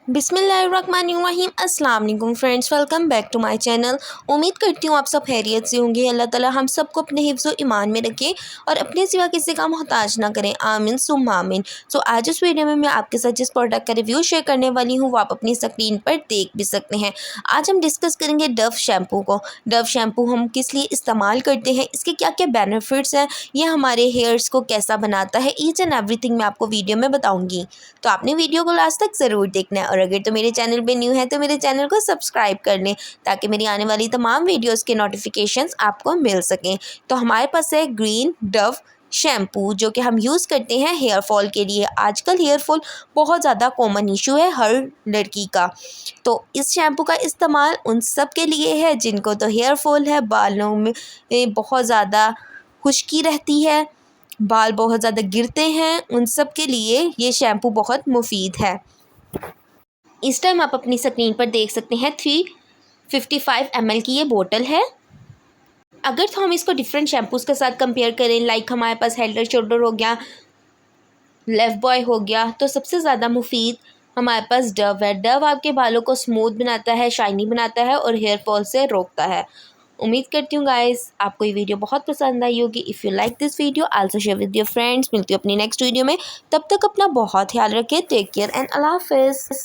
बिस्मिल्लाहिर्रहमानिर्रहीम अस्सलाम वालेकुम friends, welcome back to my channel. उम्मीद करती हूँ आप सब खैरियत से होंगे। अल्लाह ताला हम सबको अपने हिफ्ज़ व ईमान में रखे और अपने सिवा किसी का मोहताज ना करें, आमीन सुम्मा आमीन। सो आज इस वीडियो में मैं आपके साथ जिस प्रोडक्ट का रिव्यू शेयर करने वाली हूँ वो आप अपनी स्क्रीन पर देख भी सकते हैं। आज हम डिस्कस करेंगे डव शैम्पू को। डव शैम्पू हम किस लिए इस्तेमाल करते हैं, इसके क्या क्या बेनिफिट्स हैं, ये हमारे हेयर्स को कैसा बनाता है, ईच एंड एवरीथिंग मैं आपको वीडियो में बताऊँगी। तो आपने वीडियो को लास्ट तक ज़रूर देखना है और अगर तो मेरे चैनल पे न्यू है तो मेरे चैनल को सब्सक्राइब कर लें ताकि मेरी आने वाली तमाम वीडियोस के नोटिफिकेशंस आपको मिल सकें। तो हमारे पास है ग्रीन डव शैम्पू जो कि हम यूज़ करते हैं हेयर फॉल के लिए। आजकल हेयर फॉल बहुत ज़्यादा कॉमन इशू है हर लड़की का। तो इस शैम्पू का इस्तेमाल उन सब के लिए है जिनको तो हेयर फॉल है, बालों में बहुत ज़्यादा खुश्की रहती है, बाल बहुत ज़्यादा गिरते हैं, उन सब के लिए ये शैम्पू बहुत मुफीद है। इस टाइम आप अपनी स्क्रीन पर देख सकते हैं 355 ml की ये बोतल है। अगर तो हम इसको डिफरेंट शैम्पूज़ के साथ कंपेयर करें, लाइक हमारे पास हेड एंड शोल्डर हो गया, लाइफ बॉय हो गया, तो सबसे ज़्यादा मुफीद हमारे पास डव है। डव आपके बालों को स्मूथ बनाता है, शाइनी बनाता है और हेयर फॉल से रोकता है। उम्मीद करती हूँ गाइस आपको ये वीडियो बहुत पसंद आई होगी। If you like this video also share with your friends. मिलती हूँ अपनी नेक्स्ट वीडियो में, तब तक अपना बहुत ख्याल रखें। टेक केयर एंड अल्लाह हाफिज़।